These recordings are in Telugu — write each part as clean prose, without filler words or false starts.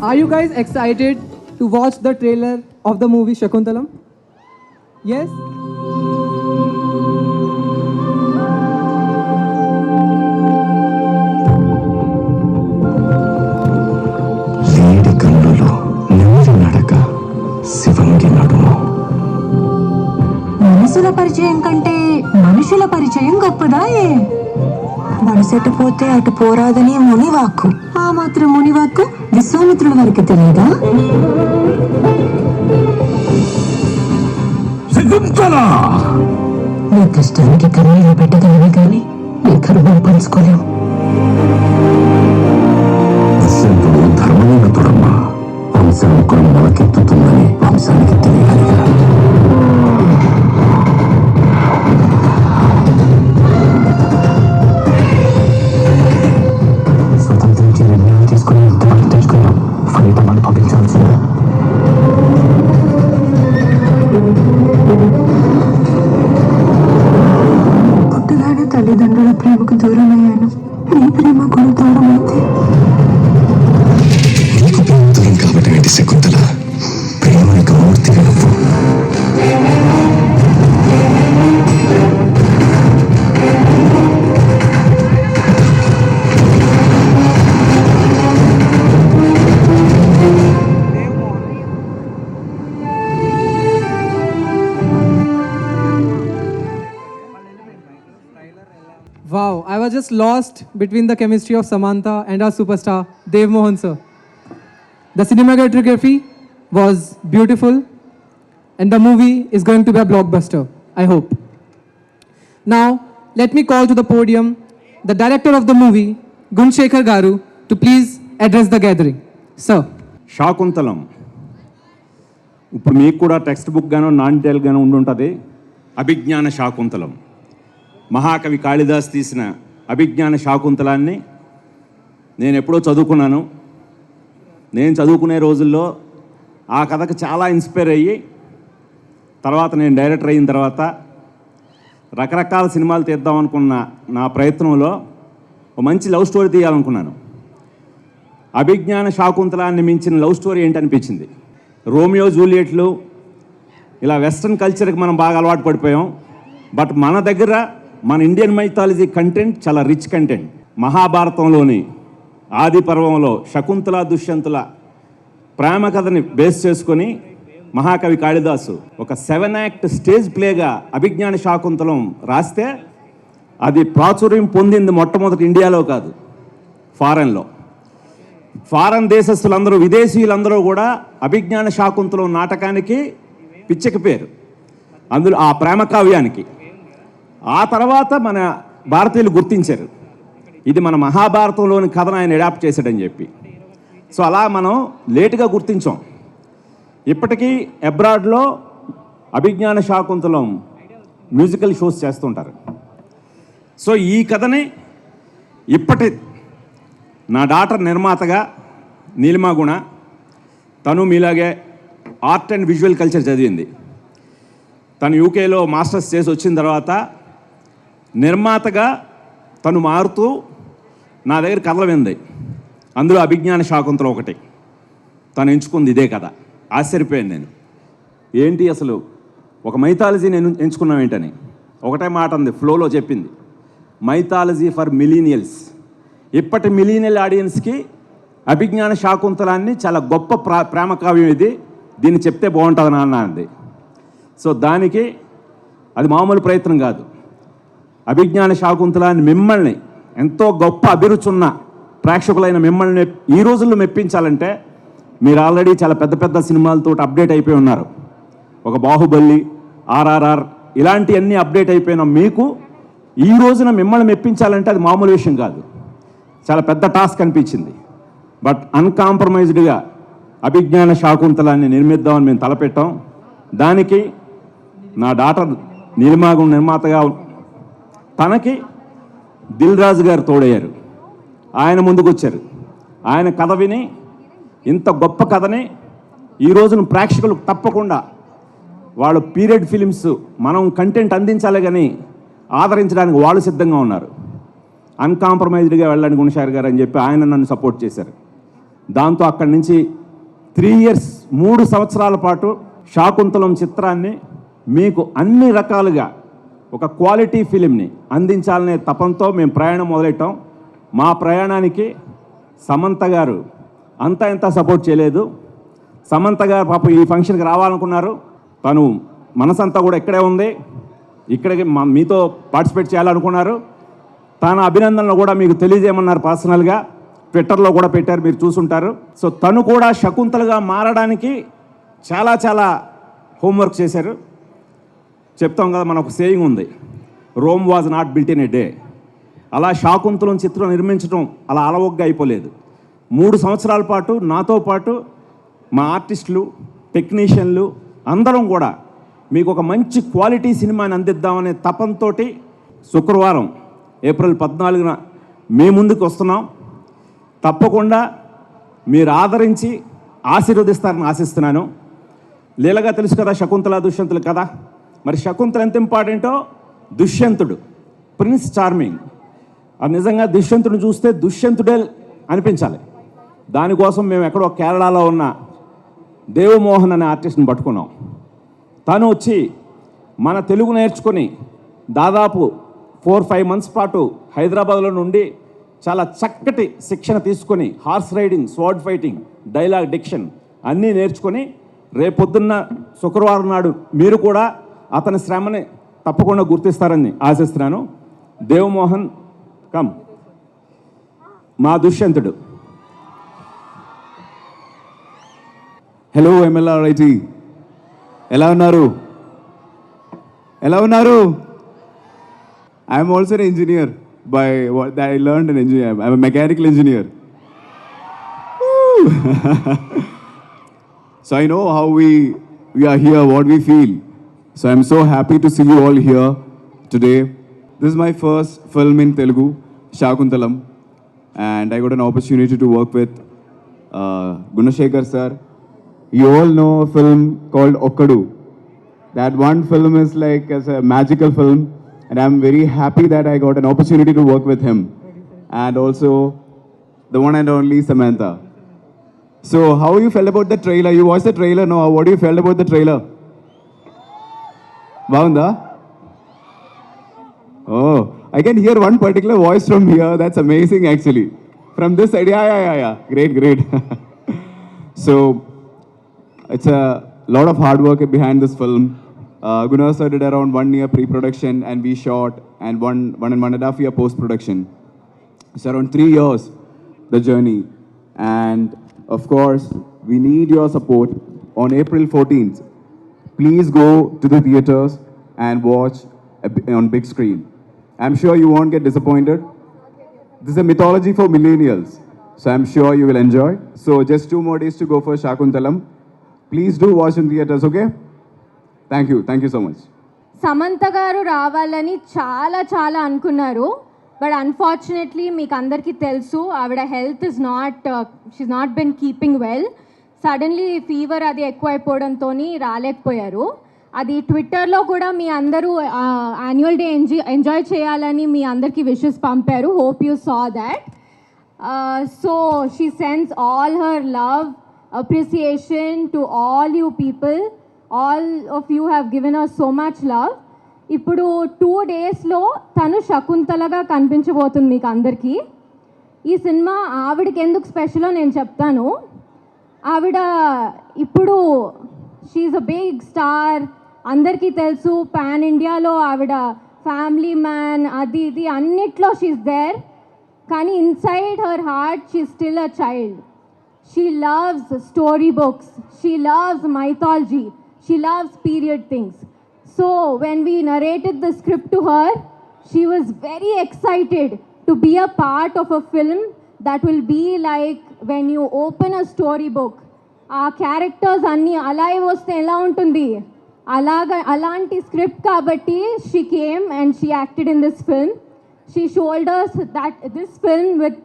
Are you guys excited to watch the trailer of the movie Shakuntalam? Yes? లేడి కన్నులో నెమ్మది నడక శివంగి నడుము. మనసుల పరిచయం కంటే మనుషుల పరిచయం గొప్పదా? మనసెటు పోతే అటు పోరాదని మునివాక్కు. ఆ మాత్రం మునివాక్కు విశ్వామిత్రుల వారికి తెలియదా? నీ కష్టానికి కన్నీళ్ళు పెట్టగలవే కానీ నీ కరువు పంచుకోలేవు. దశరథుడు ధర్మనిరతుడమ్మా. వంశానికి మొలకెత్తుతుందని వంశానికి తెలియాలిగా. స్వతంత్రించి నిర్ణయం తీసుకుని ఎంతమంది తెచ్చుకున్నాం. ఫలితమని పంపించాల్సిందా? పుట్టగానే తల్లిదండ్రుల ప్రేమకు దూరమయ్యాను. నీ ప్రేమ కూడా దూరమైంది. నీకు ప్రేమ దూరం కాబట్టి ఏంటి శకుంతల? ప్రేమకు మూర్తిగా నువ్వు. Wow, I was just lost between the chemistry of Samantha and our superstar, Dev Mohan sir. The cinematography was beautiful and the movie is going to be a blockbuster, I hope. Now, let me call to the podium the director of the movie, Gunshekhar Garu, to please address the gathering. Sir. Shaakuntalam ఇప్పుడు మీకు కూడా టెక్స్ట్ బుక్ గానో నాన్ టెల్ గానో ఉండుంటుంది. అభిజ్ఞాన శాకుంతలం మహాకవి కాళిదాస్ తీసిన అభిజ్ఞాన శాకుంతలాన్ని నేను ఎప్పుడో చదువుకున్నాను. నేను చదువుకునే రోజుల్లో ఆ కథకు చాలా ఇన్స్పైర్ అయ్యి తర్వాత నేను డైరెక్టర్ అయిన తర్వాత రకరకాల సినిమాలు తీద్దాం అనుకున్న నా ప్రయత్నంలో ఒక మంచి లవ్ స్టోరీ తీయాలనుకున్నాను. అభిజ్ఞాన శాకుంతలాన్ని మించిన లవ్ స్టోరీ ఏంటనిపించింది. రోమియో జూలియట్లు ఇలా వెస్ట్రన్ కల్చర్కి మనం బాగా అలవాటు పడిపోయాం. బట్ మన దగ్గర మన ఇండియన్ మైథాలజీ కంటెంట్ చాలా రిచ్ కంటెంట్. మహాభారతంలోని ఆది పర్వంలో శకుంతల దుష్యంతుల ప్రేమ కథని బేస్ చేసుకొని మహాకవి కాళిదాసు ఒక 7 యాక్ట్ స్టేజ్ ప్లేగా అభిజ్ఞాన శాకుంతలం రాస్తే అది ప్రాచుర్యం పొందింది మొట్టమొదటి ఇండియాలో కాదు, ఫారెన్లో. ఫారెన్ దేశస్తులందరూ, విదేశీయులందరూ కూడా అభిజ్ఞాన శాకుంతలం నాటకానికి పిచ్చకి పేరు, అందులో ఆ ప్రేమ కావ్యానికి. ఆ తర్వాత మన భారతీయులు గుర్తించారు ఇది మన మహాభారతంలోని కథను ఆయన అడాప్ట్ చేశాడని చెప్పి. సో అలా మనం లేటుగా గుర్తించాం. ఇప్పటికీ అబ్రాడ్లో అభిజ్ఞాన శాకుంతలం మ్యూజికల్ షోస్ చేస్తుంటారు. సో ఈ కథని ఇప్పటి నా డాటర్ నిర్మాతగా నీలిమా గుణ, తను మీలాగే ఆర్ట్ అండ్ విజువల్ కల్చర్ చదివింది. తను యూకేలో మాస్టర్స్ చేసి వచ్చిన తర్వాత నిర్మాతగా తను మారుతూ నా దగ్గర కథలు వింది. అందులో అభిజ్ఞాన శాకుంతలం ఒకటి తను ఎంచుకుంది. ఇదే కథ. ఆశ్చర్యపోయాను నేను, ఏంటి అసలు ఒక మైథాలజీ నేను ఎంచుకున్నాం ఏంటని. ఒకటే మాట ఉంది, ఫ్లోలో చెప్పింది, మైథాలజీ ఫర్ మిలీనియల్స్. ఇప్పటి మిలీనియల్ ఆడియన్స్కి అభిజ్ఞాన శాకుంతలాన్ని చాలా గొప్ప ప్రేమ కావ్యం ఇది, దీన్ని చెప్తే బాగుంటుంది నాన్న అంది. సో దానికి అది మామూలు ప్రయత్నం కాదు. అభిజ్ఞాన శాకుంతలాన్ని మిమ్మల్ని, ఎంతో గొప్ప అభిరుచి ఉన్న ప్రేక్షకులైన మిమ్మల్ని ఈ రోజుల్లో మెప్పించాలంటే మీరు ఆల్రెడీ చాలా పెద్ద పెద్ద సినిమాలతో అప్డేట్ అయిపోయి ఉన్నారు. ఒక బాహుబలి, RRR ఇలాంటివన్నీ అప్డేట్ అయిపోయిన మీకు ఈ రోజున మిమ్మల్ని మెప్పించాలంటే అది మామూలు విషయం కాదు, చాలా పెద్ద టాస్క్ అనిపించింది. బట్ అన్కాంప్రమైజ్డ్గా అభిజ్ఞాన శాకుంతలాన్ని నిర్మిద్దామని మేము తలపెట్టాం. దానికి నా డాటర్ నీలిమాగు నిర్మాతగా తనకి దిల్ రాజు గారు తోడయ్యారు. ఆయన ముందుకు వచ్చారు. ఆయన కథ విని ఇంత గొప్ప కథని ఈ రోజున ప్రేక్షకులు తప్పకుండా వాళ్ళు పీరియడ్ ఫిలిమ్స్ మనం కంటెంట్ అందించాలి కానీ ఆదరించడానికి వాళ్ళు సిద్ధంగా ఉన్నారు. అన్కాంప్రమైజ్డ్గా వెళ్ళండి గుణశాఖర్ గారు అని చెప్పి ఆయన నన్ను సపోర్ట్ చేశారు. దాంతో అక్కడి నుంచి 3 ఇయర్స్ 3 సంవత్సరాల పాటు శాకుంతలం చిత్రాన్ని మీకు అన్ని రకాలుగా ఒక క్వాలిటీ ఫిలింని అందించాలనే తపంతో మేము ప్రయాణం మొదలెట్టాం. మా ప్రయాణానికి సమంత గారు అంతా ఇంత సపోర్ట్ చేయలేదు. సమంత గారు పాపం ఈ ఫంక్షన్కి రావాలనుకున్నారు. తను మనసంతా కూడా ఇక్కడే ఉంది, ఇక్కడికి మీతో పార్టిసిపేట్ చేయాలనుకున్నారు. తన అభినందనలు కూడా మీకు తెలియజేయమన్నారు. పర్సనల్గా ట్విట్టర్లో కూడా పెట్టారు, మీరు చూసుంటారు. సో తను కూడా శకుంతలగా మారడానికి చాలా చాలా హోంవర్క్ చేశారు. చెప్తాం కదా, మనకు సేయింగ్ ఉంది, Rome was not built in a day. అలా శాకుంతలం చిత్రం నిర్మించడం అలా అలవగ్గా అయిపోలేదు. 3 సంవత్సరాల పాటు నాతో పాటు మా ఆర్టిస్టులు, టెక్నీషియన్లు అందరం కూడా మీకు ఒక మంచి క్వాలిటీ సినిమాని అందిద్దామనే తపంతో శుక్రవారం ఏప్రిల్ 14న మీ ముందుకు వస్తున్నాం. తప్పకుండా మీరు ఆదరించి ఆశీర్వదిస్తారని ఆశిస్తున్నాను. లీలగా తెలుసు కదా శకుంతల దుష్యంతులు కదా. మరి శకుంతల ఎంత ఇంపార్టెంటో దుష్యంతుడు, ప్రిన్స్ చార్మింగ్. అది నిజంగా దుష్యంతుడిని చూస్తే దుష్యంతుడే అనిపించాలి. దానికోసం మేము ఎక్కడో కేరళలో ఉన్న దేవమోహన్ అనే ఆర్టిస్ట్ని పట్టుకున్నాం. తను వచ్చి మన తెలుగు నేర్చుకొని దాదాపు 4-5 మంత్స్ పాటు హైదరాబాద్లో నుండి చాలా చక్కటి శిక్షణ తీసుకొని horse riding, sword fighting, dialogue diction అన్నీ నేర్చుకొని రేపొద్దున్న శుక్రవారం నాడు మీరు కూడా అతని శ్రమని తప్పకుండా గుర్తిస్తారని ఆశిస్తున్నాను. దేవమోహన్ కమ్, మా దుష్యంతుడు. హలో MLRIT, ఎలా ఉన్నారు? I'm also an engineer by what I learned in engineering. I'm a mechanical engineer. So I know how we are here, what we feel. So I'm so happy to see you all here today. This is my first film in Telugu, Shakuntalam, and I got an opportunity to work with Gunashekar sir. You all know a film called Okkadu. That one film is like as a magical film, and I'm very happy that I got an opportunity to work with him, and also the one and only Samantha. So how you felt about the trailer? You watched the trailer, no? What do you felt about the trailer? Vaunda? Oh, I can hear one particular voice from here. That's amazing actually. From this side, yeah. Great. So it's a lot of hard work behind this film. Gunnar sir did around 1 year pre-production, and we shot, and one and a half year post-production. It's around 3 years, the journey. And of course, we need your support on April 14th. Please go to the theaters and watch on big screen. I'm sure you won't get disappointed. This is a mythology for millennials, so I'm sure you will enjoy. So just 2 more days to go for Shakuntalam. Please do watch in theaters, okay? Thank you so much. Samantha గారు రావాలని చాలా అనుకున్నారు. బట్ అన్ఫార్చునేట్లీ మీకు అందరికీ తెలుసు ఆవిడ health is not she's not Ben keeping well. Suddenly fever అది ఎక్కువైపోవడంతో రాలేకపోయారు. అది ట్విట్టర్లో కూడా మీ అందరూ యాన్యువల్ డే ఎంజాయ్ చేయాలని మీ అందరికీ విషెస్ పంపారు. Hope you saw that. So she sends all her love, appreciation to all you people. All of you have given us so much love. ఇప్పుడు 2 డేస్లో తను శకుంతలగా కనిపించబోతుంది మీకు అందరికీ. ఈ సినిమా ఆవిడకి ఎందుకు స్పెషలో నేను చెప్తాను. ఆవిడ ఇప్పుడు షీఈ్ అ బిగ్ స్టార్, అందరికీ తెలుసు. పాన్ ఇండియాలో ఆవిడ ఫ్యామిలీ మ్యాన్, అది ఇది అన్నిట్లో షీఈ్ దేర్. కానీ inside her heart she still a child. She loves story books, she loves mythology, she loves period things. So when we narrated the script to her, she was very excited to be a part of a film that will be like when you open a story book. ఆ క్యారెక్టర్స్ అన్నీ అలాగే వస్తే ఎలా ఉంటుంది, అలాంటి స్క్రిప్ట్ కాబట్టి she came and she acted in this film. She showed us that this film with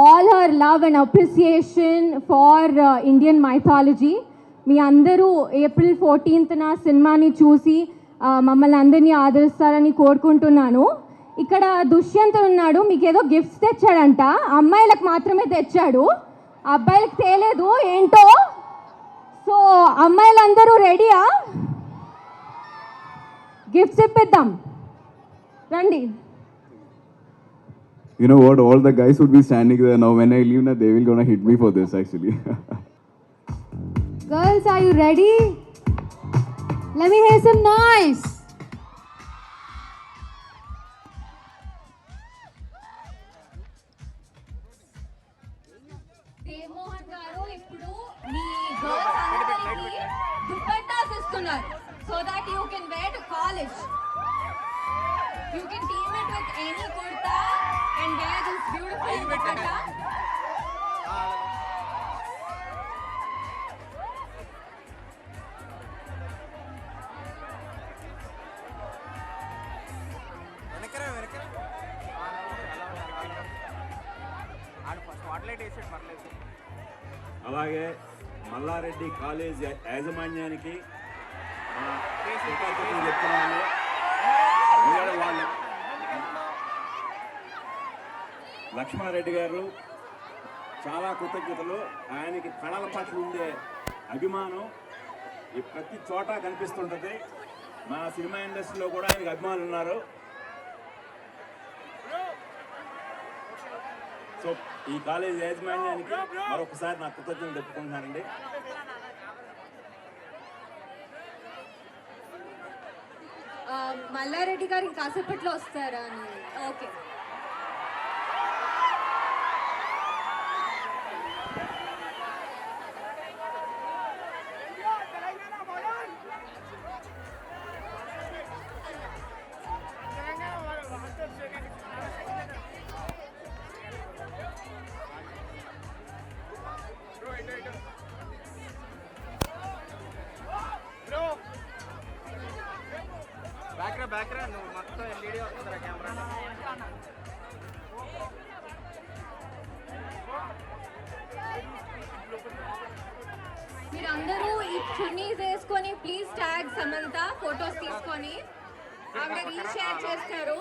all her love and appreciation for Indian mythology. మీ అందరూ April 14th సినిమాని చూసి మమ్మల్ని అందరినీ ఆదరిస్తారని కోరుకుంటున్నాను. ఇక్కడ దుష్యంతుడు ఉన్నాడు, మీకు ఏదో గిఫ్ట్స్ తెచ్చాడంట, అమ్మాయిలకు మాత్రమే తెచ్చాడు. అబ్బాయిలకు తేలేదు ఏంటో. సో అమ్మాయిలందరూ రెడీయా? గిఫ్ట్స్ ఇప్పిద్దాం రండి. You know what? All the guys would be standing there now. When I leave, now they will gonna hit me for this actually. Girls, are you ready? Let me hear some noise. Dev Mohan garu ippudu mee girls andariki dupattas istunaru so that you can wear to college. You can team it with any kurta and wear this beautiful dupatta. అలాగే మల్లారెడ్డి కాలేజ్ యాజమాన్యానికి కృతజ్ఞతలు చెప్తున్నాను. ఎందుకంటే వాళ్ళు లక్ష్మారెడ్డి గారు చాలా కృతజ్ఞతలు. ఆయనకి కళల పట్ల ఉండే అభిమానం ఈ ప్రతి చోట కనిపిస్తుంటుంది. మా సినిమా ఇండస్ట్రీలో కూడా ఆయనకి అభిమానులు ఉన్నారు. సో ఈ కాలేజ్ యాజమాన్యానికి మరొకసారి నా కృతజ్ఞతలు చెప్పుకుంటున్నానండి. మల్లారెడ్డి గారు కాసేపట్లో వస్తారా అని. ఓకే. నువ్వు మొత్తం ఎల్ఈడి వస్తుందిరా కెమెరా. మీరందరూ ఈ చున్నీస్ వేసుకొని ప్లీజ్ ట్యాగ్ సమంత ఫొటోస్ తీసుకొని ఆవిడ రీషేర్ చేస్తారు.